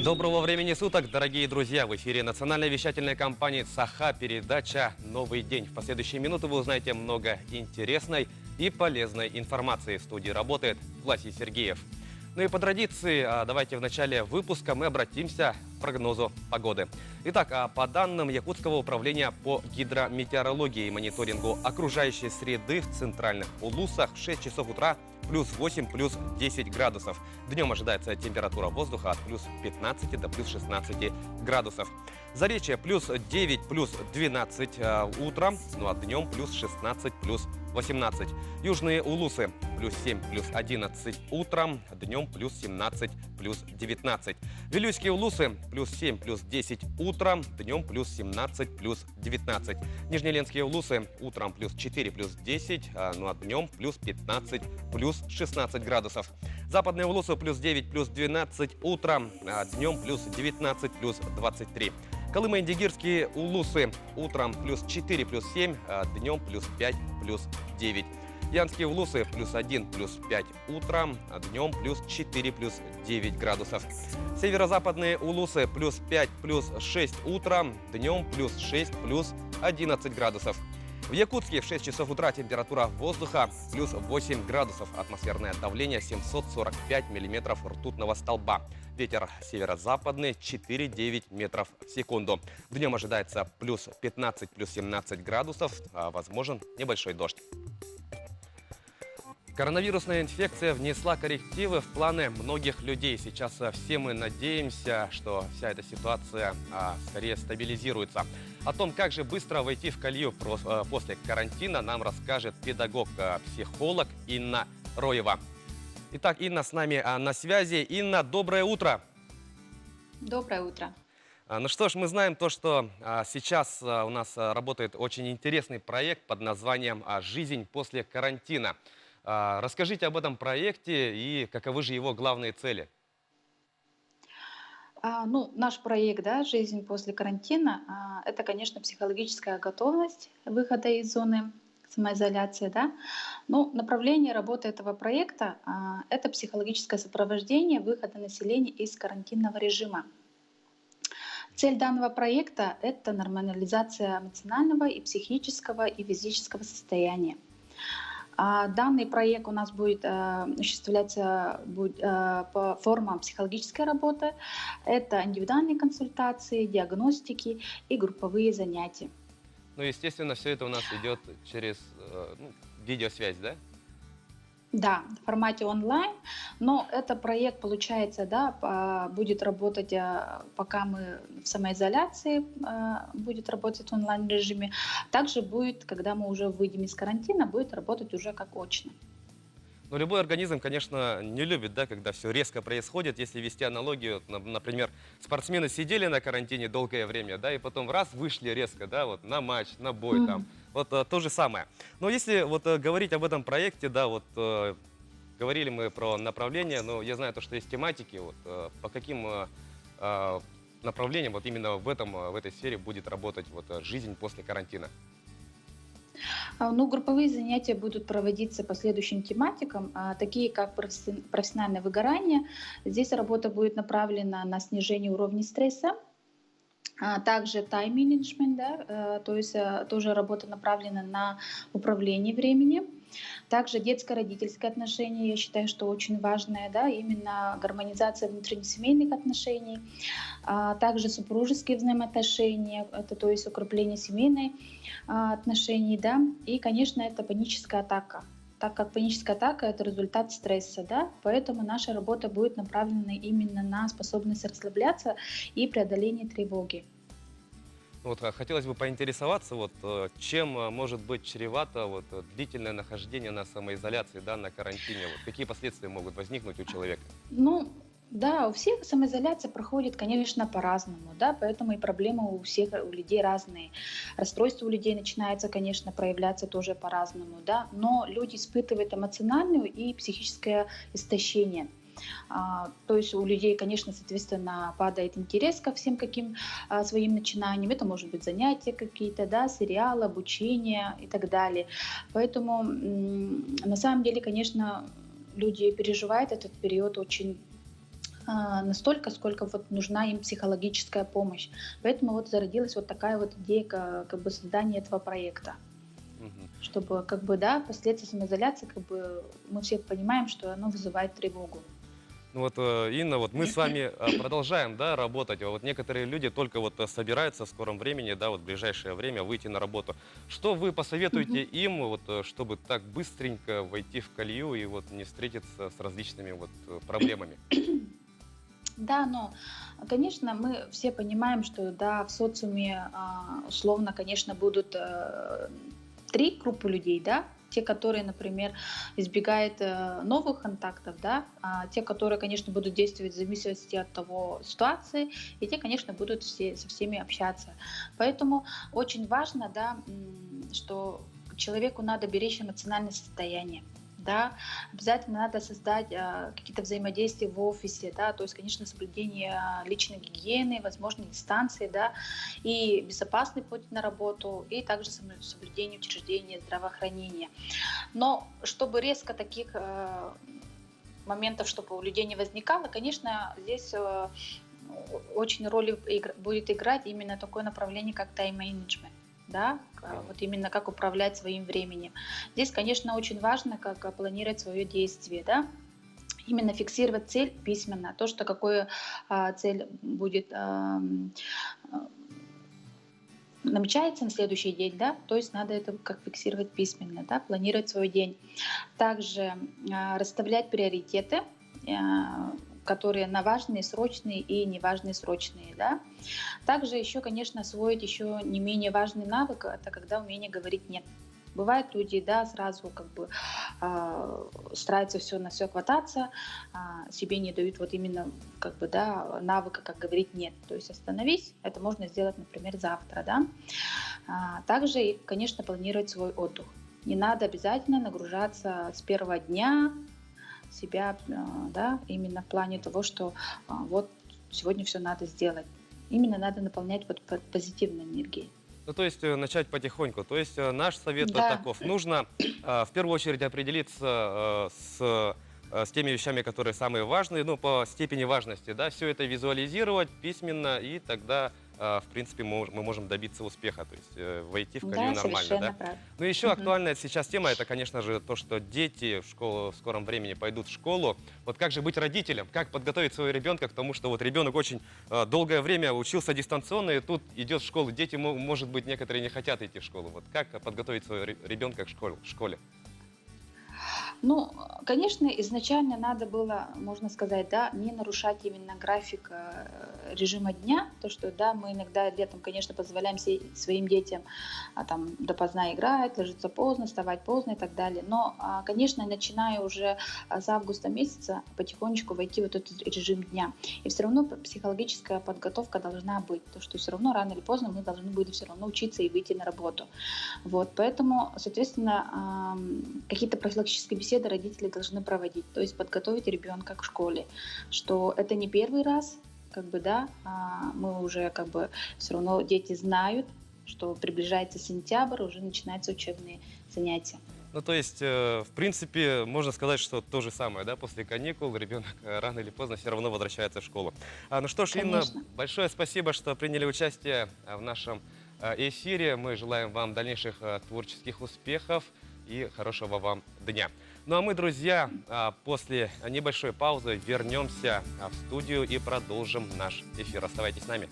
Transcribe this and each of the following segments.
Доброго времени суток, дорогие друзья! В эфире национальной вещательной компании «Саха» передача «Новый день». В последующие минуты вы узнаете много интересной и полезной информации. В студии работает Власий Сергеев. Ну и по традиции, давайте в начале выпуска мы обратимся к прогнозу погоды. Итак, по данным Якутского управления по гидрометеорологии и мониторингу окружающей среды в центральных Улусах в 6 часов утра плюс 8, плюс 10 градусов. Днем ожидается температура воздуха от плюс 15 до плюс 16 градусов. Заречье плюс 9, плюс 12 утром, ну а днем плюс 16, плюс 18. Южные Улусы плюс 7, плюс 11 утром, днем плюс 17, плюс 19. Вилюйские Улусы плюс 7, плюс 10 утром, днем плюс 17, плюс 19. Нижнеленские Улусы утром плюс 4, плюс 10, ну а днем плюс 15, плюс 16 градусов. Западные Улусы плюс 9, плюс 12 утром, днем плюс 19, плюс 23. Колымо-Индигирские Улусы утром плюс 4, плюс 7, днем плюс 5, плюс 9. Янские Улусы плюс 1, плюс 5 утром, днем плюс 4, плюс 9 градусов. Северо-западные Улусы плюс 5, плюс 6 утром, днем плюс 6, плюс 11 градусов. В Якутске в 6 часов утра температура воздуха плюс 8 градусов, атмосферное давление 745 миллиметров ртутного столба. Ветер северо-западный 4,9 метров в секунду. Днем ожидается плюс 15, плюс 17 градусов, возможен небольшой дождь. Коронавирусная инфекция внесла коррективы в планы многих людей. Сейчас все мы надеемся, что вся эта ситуация скорее стабилизируется. О том, как же быстро войти в колею после карантина, нам расскажет педагог-психолог Инна Роева. Итак, Инна с нами на связи. Инна, доброе утро. Доброе утро. Ну что ж, мы знаем то, что сейчас у нас работает очень интересный проект под названием «Жизнь после карантина». Расскажите об этом проекте и каковы же его главные цели. Наш проект, да, «Жизнь после карантина», это, конечно, психологическая готовность выхода из зоны самоизоляции, да. Но направление работы этого проекта это психологическое сопровождение выхода населения из карантинного режима. Цель данного проекта это нормализация эмоционального и психического и физического состояния. Данный проект у нас будет осуществляться по формам психологической работы. Это индивидуальные консультации, диагностики и групповые занятия. Ну, естественно, все это у нас идет через видеосвязь, да? Да, в формате онлайн, но это проект, получается, да, будет работать, пока мы в самоизоляции, будет работать в онлайн-режиме. Также будет, когда мы уже выйдем из карантина, будет работать уже как очно. Но любой организм, конечно, не любит, да, когда все резко происходит. Если вести аналогию, например, спортсмены сидели на карантине долгое время, да, и потом раз вышли резко, да, вот на матч, на бой там. Вот то же самое. Но если вот говорить об этом проекте, да, вот говорили мы про направления, но я знаю то, что есть тематики, вот по каким направлениям вот именно в этой сфере будет работать вот жизнь после карантина. Ну, групповые занятия будут проводиться по следующим тематикам, такие как профессиональное выгорание. Здесь работа будет направлена на снижение уровня стресса. Также тайм-менеджмент, да, то есть тоже работа направлена на управление временем. Также детско-родительские отношения, я считаю, что очень важное, да, именно гармонизация внутреннесемейных отношений. Также супружеские взаимоотношения, это то есть укрепление семейных отношений, да. И, конечно, это паническая атака. Так как паническая атака это результат стресса, да, поэтому наша работа будет направлена именно на способность расслабляться и преодоление тревоги. Вот хотелось бы поинтересоваться, вот чем может быть чревато вот длительное нахождение на самоизоляции, да, на карантине. Вот какие последствия могут возникнуть у человека? Ну, да, у всех самоизоляция проходит, конечно, по-разному, да, поэтому и проблемы у всех, у людей разные. Расстройство у людей начинается, конечно, проявляться тоже по-разному, да, но люди испытывают эмоциональное и психическое истощение. То есть у людей, конечно, соответственно, падает интерес ко всем каким своим начинаниям. Это может быть занятия какие-то, да, сериалы, обучение и так далее. Поэтому на самом деле, конечно, люди переживают этот период очень настолько, сколько вот нужна им психологическая помощь. Поэтому вот зародилась вот такая вот идея как бы создания этого проекта. Мгм. Чтобы как бы, да, последствия самоизоляции, как бы мы все понимаем, что оно вызывает тревогу. Ну вот, Инна, вот мы с вами продолжаем, да, работать. А вот некоторые люди только вот собираются в скором времени, да, вот в ближайшее время выйти на работу. Что вы посоветуете Мгм. им, вот, чтобы так быстренько войти в колею и вот не встретиться с различными вот проблемами? Да, но, конечно, мы все понимаем, что, да, в социуме, условно, конечно, будут 3 группы людей, да. Те, которые, например, избегают новых контактов, да, те, которые, конечно, будут действовать в зависимости от того ситуации, и те, конечно, будут со всеми общаться. Поэтому очень важно, да, что человеку надо беречь эмоциональное состояние. Да, обязательно надо создать какие-то взаимодействия в офисе, да, то есть, конечно, соблюдение личной гигиены, возможно, дистанции, да, и безопасный путь на работу, и также соблюдение учреждения здравоохранения. Но чтобы резко таких моментов, чтобы у людей не возникало, конечно, здесь очень роль будет играть именно такое направление, как тайм-менеджмент. Да, вот именно как управлять своим временем. Здесь, конечно, очень важно, как планировать свое действие, да, именно фиксировать цель письменно, то, что какую цель будет намечается на следующий день, да, то есть надо это как фиксировать письменно, да, планировать свой день. Также расставлять приоритеты, которые на важные, срочные и неважные, срочные, да. Также еще, конечно, освоить еще не менее важный навык, это когда умение говорить «нет». Бывают люди, да, сразу как бы стараются все на все хвататься, себе не дают вот именно как бы, да, навыка, как говорить «нет». То есть остановись, это можно сделать, например, завтра, да. Также, конечно, планировать свой отдых. Не надо обязательно нагружаться с первого дня себя, да, именно в плане того, что вот сегодня все надо сделать. Именно надо наполнять вот позитивной энергией. Ну, то есть начать потихоньку. То есть наш совет Да, таков. Нужно в первую очередь определиться с теми вещами, которые самые важные, ну, по степени важности, да, все это визуализировать письменно, и тогда, в принципе, мы можем добиться успеха, то есть войти в колею да, нормально, совершенно да. правильно. Ну, еще Мгм. актуальная сейчас тема, это, конечно же, то, что дети в школу в скором времени пойдут в школу. Вот как же быть родителем, как подготовить своего ребенка к тому, что вот ребенок очень долгое время учился дистанционно, и тут идет в школу. Дети, может быть, некоторые не хотят идти в школу. Вот как подготовить своего ребенка к школе? Ну, конечно, изначально надо было, можно сказать, да, не нарушать именно график режима дня, то, что, да, мы иногда летом, конечно, позволяем своим детям там допоздна играть, ложиться поздно, вставать поздно и так далее, но, конечно, начиная уже с августа месяца потихонечку войти в вот этот режим дня, и все равно психологическая подготовка должна быть, то, что все равно рано или поздно мы должны будем все равно учиться и выйти на работу, вот, поэтому, соответственно, какие-то профилактические беседы родители должны проводить, то есть подготовить ребенка к школе, что это не первый раз, как бы, да, мы уже как бы все равно дети знают, что приближается сентябрь, уже начинаются учебные занятия. Ну, то есть, в принципе, можно сказать, что то же самое, да, после каникул ребенок рано или поздно все равно возвращается в школу. Ну что ж, Инна, Конечно. большое спасибо, что приняли участие в нашем эфире. Мы желаем вам дальнейших творческих успехов и хорошего вам дня. Ну а мы, друзья, после небольшой паузы вернемся в студию и продолжим наш эфир. Оставайтесь с нами.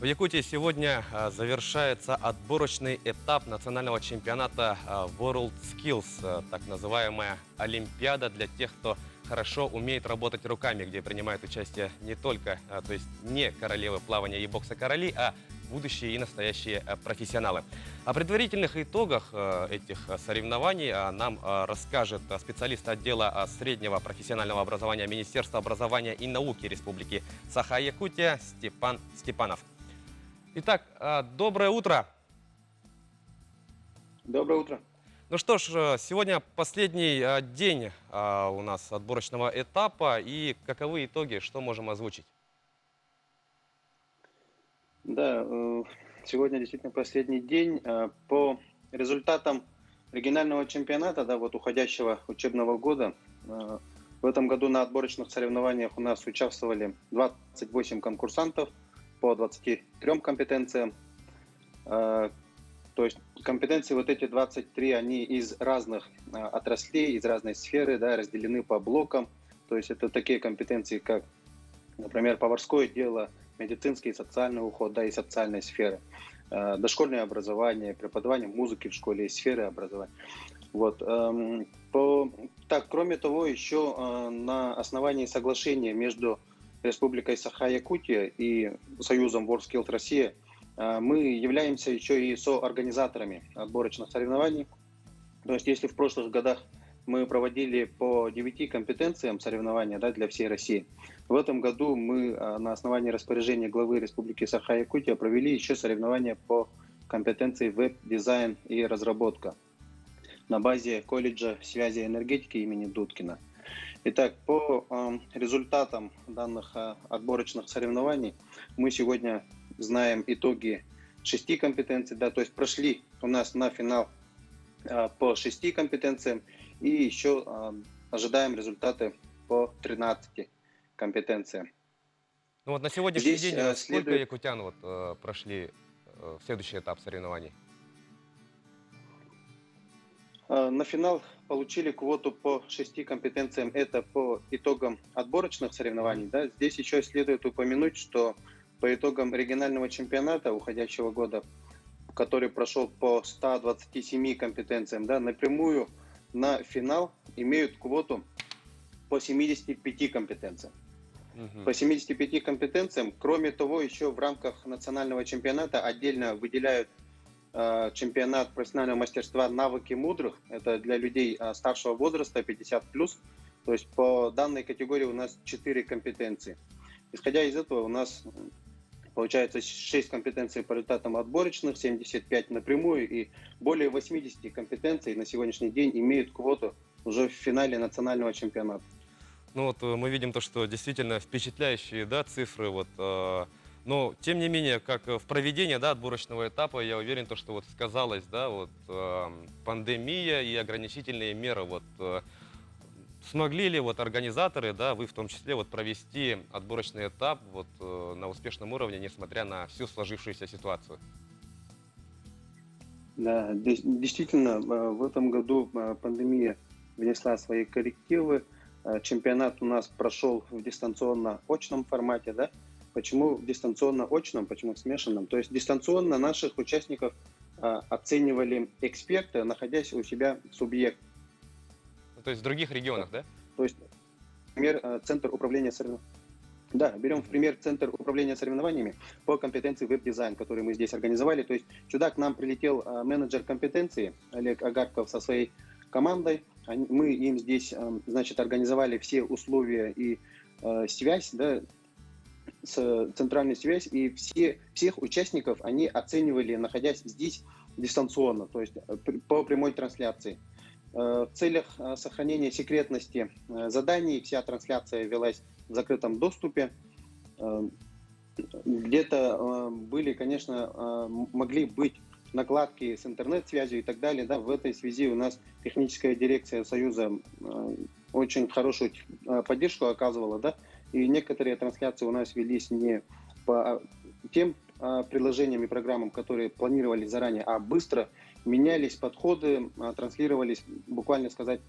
В Якутии сегодня завершается отборочный этап национального чемпионата World Skills, так называемая Олимпиада для тех, кто хорошо умеет работать руками, где принимают участие не только, то есть не королевы плавания и бокса короли, а будущие и настоящие профессионалы. О предварительных итогах этих соревнований нам расскажет специалист отдела среднего профессионального образования Министерства образования и науки Республики Саха-Якутия Степан Степанов. Итак, доброе утро. Доброе утро. Ну что ж, сегодня последний день у нас отборочного этапа. И каковы итоги, что можем озвучить? Да, сегодня действительно последний день. По результатам регионального чемпионата, да, вот уходящего учебного года, в этом году на отборочных соревнованиях у нас участвовали 28 конкурсантов по 23 компетенциям. То есть компетенции вот эти 23, они из разных отраслей, из разной сферы, да, разделены по блокам. То есть это такие компетенции, как, например, поварское дело, медицинский и социальный уход, да, и социальной сферы, дошкольное образование, преподавание музыки в школе и сферы образования. Вот. Так, кроме того, еще на основании соглашения между Республикой Саха-Якутия и Союзом WorldSkills Россия мы являемся еще и соорганизаторами отборочных соревнований. То есть, если в прошлых годах мы проводили по 9 компетенциям соревнования, да, для всей России, в этом году мы на основании распоряжения главы Республики Саха-Якутия провели еще соревнования по компетенции веб-дизайн и разработка на базе колледжа связи и энергетики имени Дудкина. Итак, по результатам данных отборочных соревнований мы сегодня знаем итоги 6 компетенций, да, то есть прошли у нас на финал по 6 компетенциям и еще ожидаем результаты по 13 компетенциям. Ну вот на сегодняшний Здесь день сколько якутян вот, прошли в следующий этап соревнований? На финал получили квоту по 6 компетенциям, это по итогам отборочных соревнований. Да. Здесь еще следует упомянуть, что по итогам регионального чемпионата уходящего года, который прошел по 127 компетенциям, да, напрямую на финал имеют квоту по 75 компетенциям. По 75 компетенциям. Кроме того, еще в рамках национального чемпионата отдельно выделяют чемпионат профессионального мастерства «Навыки мудрых». Это для людей старшего возраста, 50+. То есть по данной категории у нас 4 компетенции. Исходя из этого, у нас получается 6 компетенций по результатам отборочных, 75 напрямую, и более 80 компетенций на сегодняшний день имеют квоту уже в финале национального чемпионата. Ну вот мы видим то, что действительно впечатляющие, да, цифры. Вот, но тем не менее, как в проведении, да, отборочного этапа, я уверен, то, что вот сказалось, да, вот, пандемия и ограничительные меры. Вот, смогли ли вот организаторы, да, вы в том числе, вот, провести отборочный этап вот, на успешном уровне, несмотря на всю сложившуюся ситуацию? Да, действительно, в этом году пандемия внесла свои коррективы. Чемпионат у нас прошел в дистанционно-очном формате. Да? Почему в дистанционно-очном, почему в смешанном? То есть дистанционно наших участников оценивали эксперты, находясь у себя в субъекте. То есть в других регионах, да? То есть, например, Центр управления соревнованиями. Да, берем в пример Центр управления соревнованиями по компетенции веб-дизайн, который мы здесь организовали. То есть сюда к нам прилетел менеджер компетенции Олег Агарков со своей командой. Мы им здесь, значит, организовали все условия и связь, да, центральную связь, и всех участников они оценивали, находясь здесь дистанционно, то есть по прямой трансляции. В целях сохранения секретности заданий вся трансляция велась в закрытом доступе. Где-то были, конечно, могли быть накладки с интернет-связью и так далее. Да. В этой связи у нас техническая дирекция Союза очень хорошую поддержку оказывала. Да. И некоторые трансляции у нас велись не по тем приложениям и программам, которые планировали заранее, а быстро менялись подходы, транслировались, буквально сказать,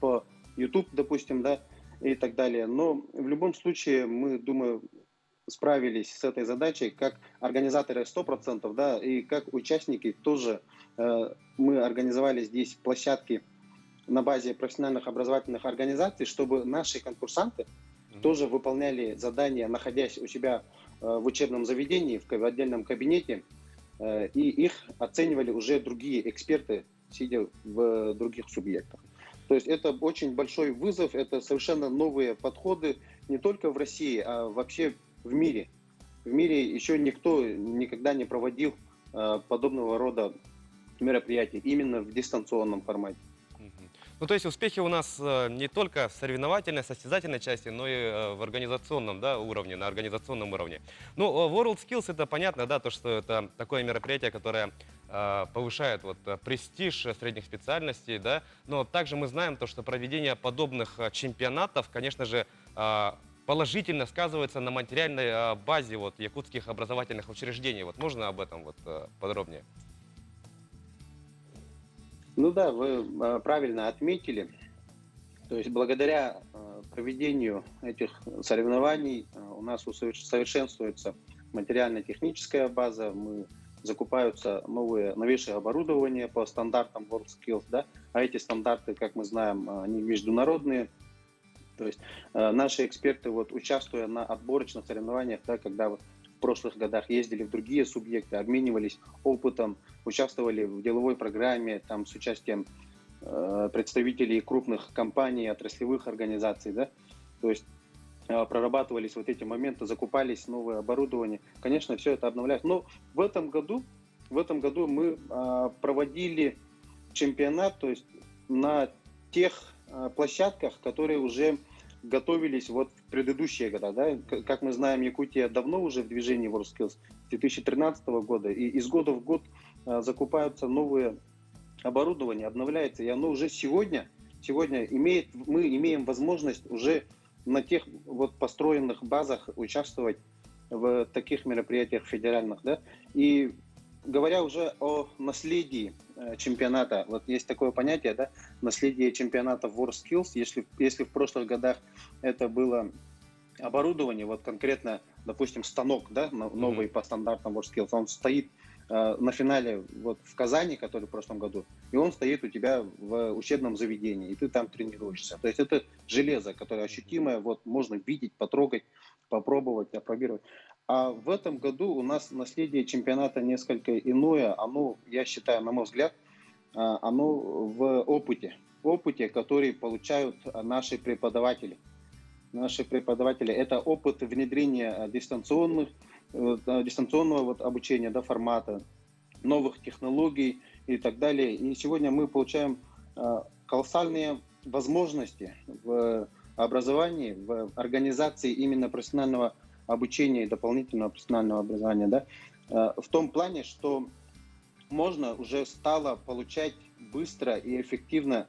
по YouTube, допустим, да, и так далее. Но в любом случае, мы, думаю, справились с этой задачей, как организаторы 100%, да, и как участники тоже. Мы организовали здесь площадки на базе профессиональных образовательных организаций, чтобы наши конкурсанты тоже выполняли задания, находясь у себя в учебном заведении, в отдельном кабинете, и их оценивали уже другие эксперты, сидя в других субъектах. То есть это очень большой вызов, это совершенно новые подходы не только в России, а вообще в мире. В мире еще никто никогда не проводил подобного рода мероприятий именно в дистанционном формате. Ну, то есть успехи у нас не только в соревновательной, состязательной части, но и в организационном, да, уровне, на организационном уровне. Ну, WorldSkills это понятно, да, то, что это такое мероприятие, которое повышает вот, престиж средних специальностей, да, но также мы знаем то, что проведение подобных чемпионатов, конечно же, положительно сказывается на материальной базе вот, якутских образовательных учреждений. Вот можно об этом вот, подробнее? Ну да, вы правильно отметили. То есть благодаря проведению этих соревнований у нас совершенствуется материально-техническая база, закупаются новейшее оборудование по стандартам WorldSkills, да, а эти стандарты, как мы знаем, они международные. То есть наши эксперты, вот, участвуя на отборочных соревнованиях, да, когда вот в прошлых годах ездили в другие субъекты, обменивались опытом, участвовали в деловой программе там, с участием представителей крупных компаний, отраслевых организаций, да, то есть прорабатывались вот эти моменты, закупались новое оборудование. Конечно, все это обновляется. Но в этом году мы проводили чемпионат, то есть на тех площадках, которые уже готовились вот в предыдущие года. Да? Как мы знаем, Якутия давно уже в движении WorldSkills, с 2013 года, и из года в год закупаются новые оборудование, обновляется, и оно уже сегодня мы имеем возможность уже на тех вот построенных базах участвовать в таких мероприятиях федеральных. Да? И говоря уже о наследии чемпионата, вот есть такое понятие, да, наследие чемпионата WorldSkills, если в прошлых годах это было оборудование, вот конкретно, допустим, станок, да, новый по стандартам WorldSkills, он стоит на финале вот в Казани, который в прошлом году, и он стоит у тебя в учебном заведении, и ты там тренируешься. То есть это железо, которое ощутимое, вот можно видеть, потрогать, попробовать, опробировать. А в этом году у нас наследие чемпионата несколько иное. Оно, я считаю, на мой взгляд, оно в опыте, который получают наши преподаватели. Наши преподаватели – это опыт внедрения дистанционного вот обучения, да, формата, новых технологий и так далее. И сегодня мы получаем колоссальные возможности в образовании, в организации именно профессионального обучения и дополнительного профессионального образования, да, в том плане, что можно уже стало получать быстро и эффективно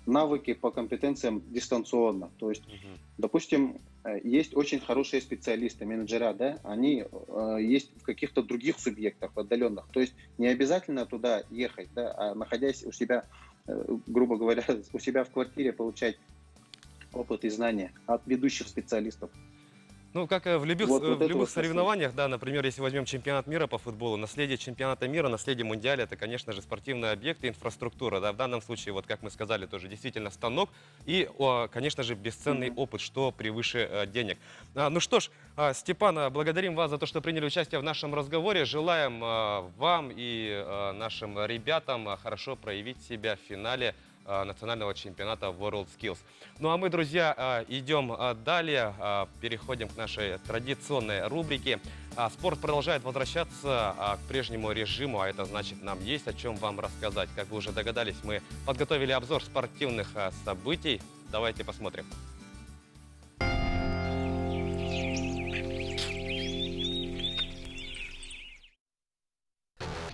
навыки по компетенциям дистанционно. То есть, допустим, есть очень хорошие специалисты, менеджера, да, они есть в каких-то других субъектах отдаленных. То есть не обязательно туда ехать, да, а находясь у себя, грубо говоря, у себя в квартире получать опыт и знания от ведущих специалистов. Ну, как в любых соревнованиях, да, например, если возьмем чемпионат мира по футболу, наследие чемпионата мира, наследие мундиаля, это, конечно же, спортивные объекты, инфраструктура. Да, в данном случае, вот как мы сказали, тоже действительно станок и, конечно же, бесценный опыт, что превыше денег. Ну что ж, Степан, благодарим вас за то, что приняли участие в нашем разговоре. Желаем вам и нашим ребятам хорошо проявить себя в финале национального чемпионата WorldSkills. Ну а мы, друзья, идем далее, переходим к нашей традиционной рубрике. Спорт продолжает возвращаться к прежнему режиму, а это значит, нам есть о чем вам рассказать. Как вы уже догадались, мы подготовили обзор спортивных событий. Давайте посмотрим.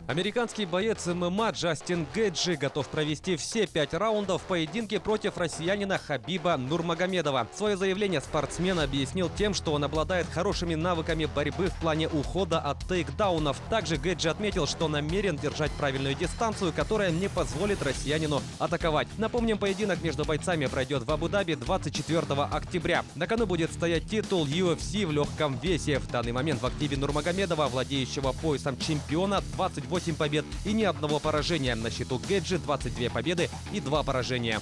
Американский боец ММА Джастин Гейджи готов провести все 5 раундов в поединке против россиянина Хабиба Нурмагомедова. Свое заявление спортсмен объяснил тем, что он обладает хорошими навыками борьбы в плане ухода от тейкдаунов. Также Гейджи отметил, что намерен держать правильную дистанцию, которая не позволит россиянину атаковать. Напомним, поединок между бойцами пройдет в Абу-Даби 24 октября. На кону будет стоять титул UFC в легком весе. В данный момент в активе Нурмагомедова, владеющего поясом чемпиона, 28 8 побед и ни одного поражения. На счету Гэджи 22 победы и 2 поражения.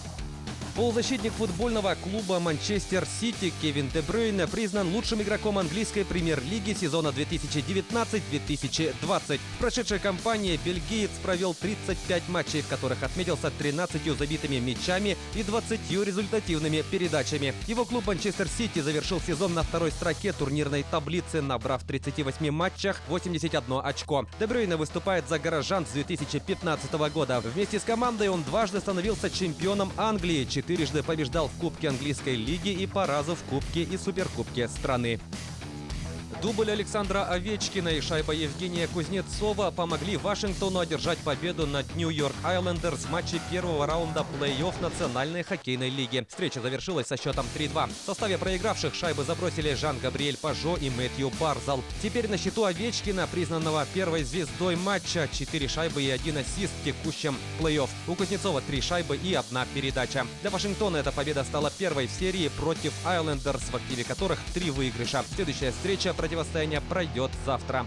Полузащитник футбольного клуба «Манчестер Сити» Кевин Де Брюйне признан лучшим игроком английской премьер-лиги сезона 2019-2020. В прошедшей кампании бельгиец провел 35 матчей, в которых отметился 13 забитыми мячами и 20 результативными передачами. Его клуб «Манчестер Сити» завершил сезон на второй строке турнирной таблицы, набрав в 38 матчах 81 очко. Де Брюйне выступает за горожан с 2015 года. Вместе с командой он дважды становился чемпионом Англии, четырежды побеждал в Кубке английской лиги и по разу в Кубке и Суперкубке страны. Дубль Александра Овечкина и шайба Евгения Кузнецова помогли Вашингтону одержать победу над Нью-Йорк Айлендерс в матче первого раунда плей-офф Национальной хоккейной лиги. Встреча завершилась со счетом 3-2. В составе проигравших шайбы забросили Жан-Габриэль Пажо и Мэтью Барзал. Теперь на счету Овечкина, признанного первой звездой матча, 4 шайбы и 1 ассист в текущем плей-офф. У Кузнецова 3 шайбы и 1 передача. Для Вашингтона эта победа стала первой в серии против Айлендерс, в активе которых 3 выигрыша. Следующая встреча противостояния пройдет завтра.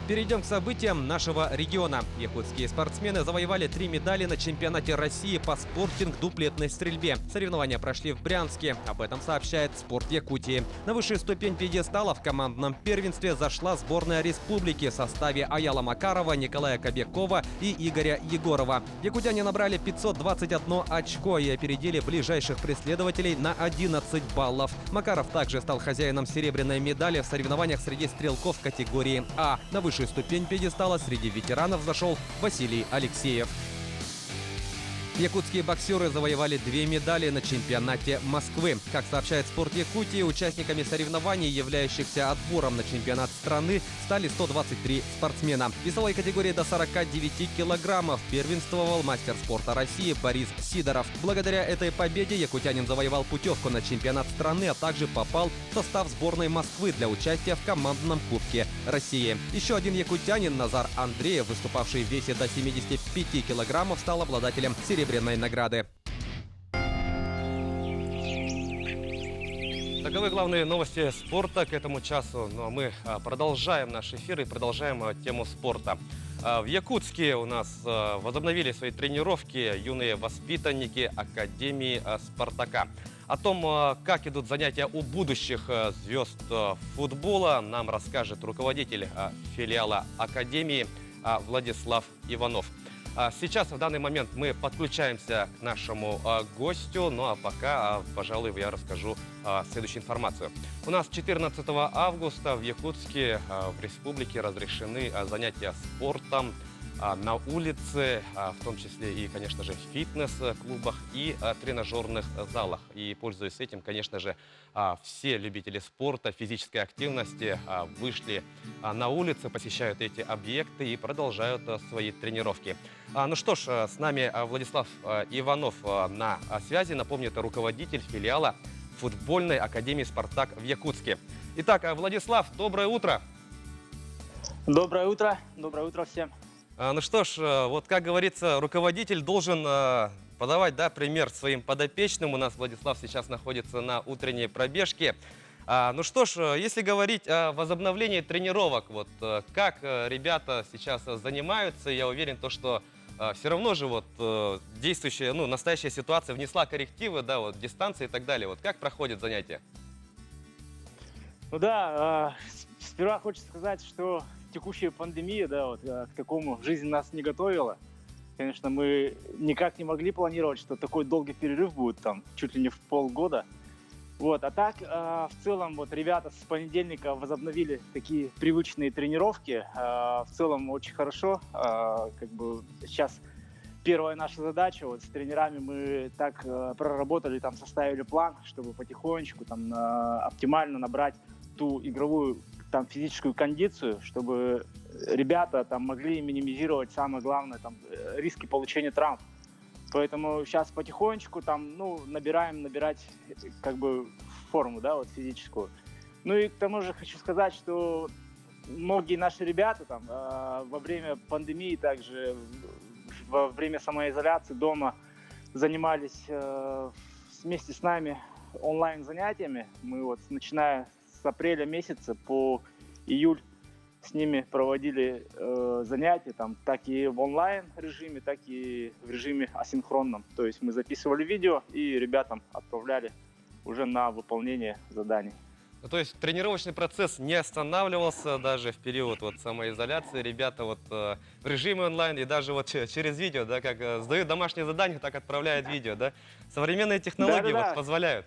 Перейдем к событиям нашего региона. Якутские спортсмены завоевали 3 медали на чемпионате России по спортинг-дуплетной стрельбе. Соревнования прошли в Брянске. Об этом сообщает «Спорт Якутии». На высшую ступень пьедестала в командном первенстве зашла сборная республики в составе Аяла Макарова, Николая Кобякова и Игоря Егорова. Якутяне набрали 521 очко и опередили ближайших преследователей на 11 баллов. Макаров также стал хозяином серебряной медали в соревнованиях среди стрелков категории А. На высшую ступень пьедестала среди ветеранов зашел Василий Алексеев. Якутские боксеры завоевали 2 медали на чемпионате Москвы. Как сообщает «Спорт Якутии», участниками соревнований, являющихся отбором на чемпионат страны, стали 123 спортсмена. В весовой категории до 49 килограммов первенствовал мастер спорта России Борис Сидоров. Благодаря этой победе якутянин завоевал путевку на чемпионат страны, а также попал в состав сборной Москвы для участия в командном Кубке России. Еще один якутянин, Назар Андреев, выступавший в весе до 75 килограммов, стал обладателем серебряной награды. Таковы главные новости спорта к этому часу. Но мы продолжаем наш эфир и продолжаем тему спорта. В Якутске у нас возобновили свои тренировки юные воспитанники Академии «Спартака». О том, как идут занятия у будущих звезд футбола, нам расскажет руководитель филиала Академии Владислав Иванов. Сейчас, в данный момент, мы подключаемся к нашему гостю, ну а пока, пожалуй, я расскажу следующую информацию. У нас 14 августа в Якутске, в республике, разрешены занятия спортом на улице, в том числе и, конечно же, в фитнес-клубах и тренажерных залах. И, пользуясь этим, конечно же, все любители спорта, физической активности вышли на улицы, посещают эти объекты и продолжают свои тренировки. Ну что ж, с нами Владислав Иванов на связи. Напомню, это руководитель филиала футбольной академии «Спартак» в Якутске. Итак, Владислав, доброе утро. Доброе утро всем. Ну что ж, вот как говорится, руководитель должен подавать, да, пример своим подопечным. У нас Владислав сейчас находится на утренней пробежке. Ну что ж, если говорить о возобновлении тренировок, вот как ребята сейчас занимаются, я уверен, что все равно же вот действующая, настоящая ситуация внесла коррективы, да, вот дистанции и так далее. Вот как проходят занятия? Ну да, сперва хочется сказать, что текущая пандемия, да, вот к такому жизнь нас не готовила. Конечно, мы никак не могли планировать, что такой долгий перерыв будет, там, чуть ли не в полгода. Вот, а так, в целом, вот ребята с понедельника возобновили такие привычные тренировки. В целом, очень хорошо. Как бы сейчас первая наша задача, вот с тренерами мы так проработали, там, составили план, чтобы потихонечку, там, оптимально набрать ту игровую, там, физическую кондицию, чтобы ребята там могли минимизировать, самое главное, там, риски получения травм. Поэтому сейчас потихонечку там, набирать как бы форму, да, вот физическую. Ну и к тому же хочу сказать, что многие наши ребята там во время пандемии, также во время самоизоляции дома занимались вместе с нами онлайн занятиями. Мы вот начиная с апреля месяца по июль с ними проводили занятия, там, так и в онлайн режиме, так и в режиме асинхронном. То есть мы записывали видео и ребятам отправляли уже на выполнение заданий. Ну, то есть тренировочный процесс не останавливался даже в период вот самоизоляции. Ребята вот в режиме онлайн и даже вот через видео, да, как сдают домашние задания, так отправляют видео, да. Современные технологии Да-да-да. вот позволяют.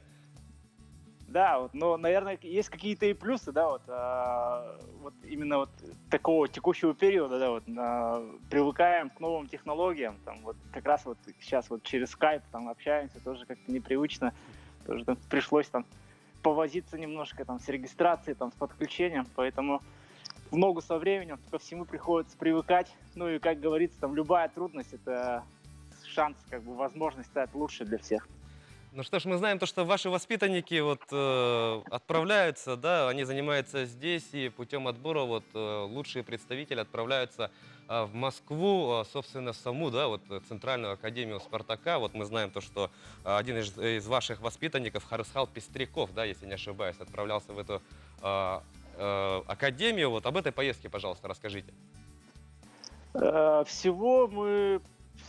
Да, вот, но, наверное, есть какие-то и плюсы, да, вот, вот именно вот такого текущего периода, да, вот, привыкаем к новым технологиям, там, вот, как раз вот сейчас вот через Skype там общаемся, тоже как-то непривычно, тоже там пришлось там повозиться немножко там с регистрацией, там, с подключением, поэтому в ногу со временем ко всему приходится привыкать, ну и, как говорится, там, любая трудность — это шанс, как бы, возможность стать лучше для всех. Ну что ж, мы знаем то, что ваши воспитанники вот отправляются, да, они занимаются здесь, и путем отбора вот лучшие представители отправляются в Москву, собственно, саму, да, вот Центральную академию Спартака. Вот мы знаем то, что один из ваших воспитанников, Харысхал Пестряков, да, если не ошибаюсь, отправлялся в эту академию. Вот об этой поездке, пожалуйста, расскажите. Всего мы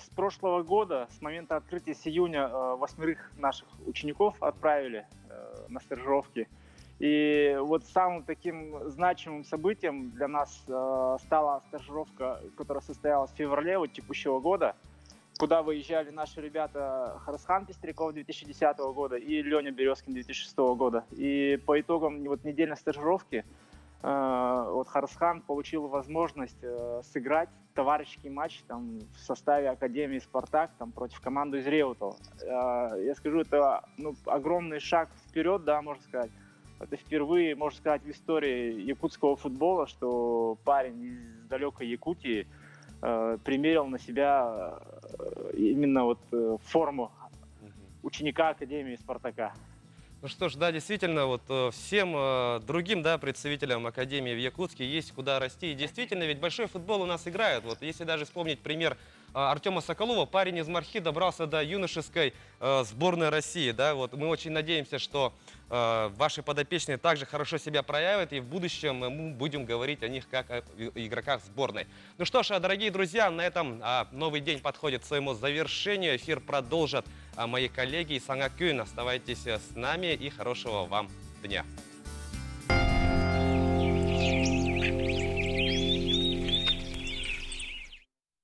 с прошлого года, с момента открытия с июня, 8 наших учеников отправили на стажировки. И вот самым таким значимым событием для нас стала стажировка, которая состоялась в феврале вот текущего года, куда выезжали наши ребята Харысхан Пестряков 2010 года и Леня Березкин 2006 года. И по итогам вот недельной стажировки вот Харысхан получил возможность сыграть товарищеский матч там, в составе Академии «Спартак» там, против команды из Реутова. Я скажу, это огромный шаг вперед, да, можно сказать. Это впервые, можно сказать, в истории якутского футбола, что парень из далекой Якутии примерил на себя именно вот форму ученика Академии «Спартака». Ну что ж, да, действительно, вот всем другим, да, представителям Академии в Якутске есть куда расти. И действительно, ведь большой футбол у нас играют. Вот если даже вспомнить пример Артема Соколова, парень из Мархи добрался до юношеской сборной России, да, вот мы очень надеемся, что ваши подопечные также хорошо себя проявят, и в будущем мы будем говорить о них как о игроках сборной. Ну что ж, дорогие друзья, на этом новый день подходит к своему завершению. Эфир продолжат мои коллеги из Сангакюн. Оставайтесь с нами и хорошего вам дня.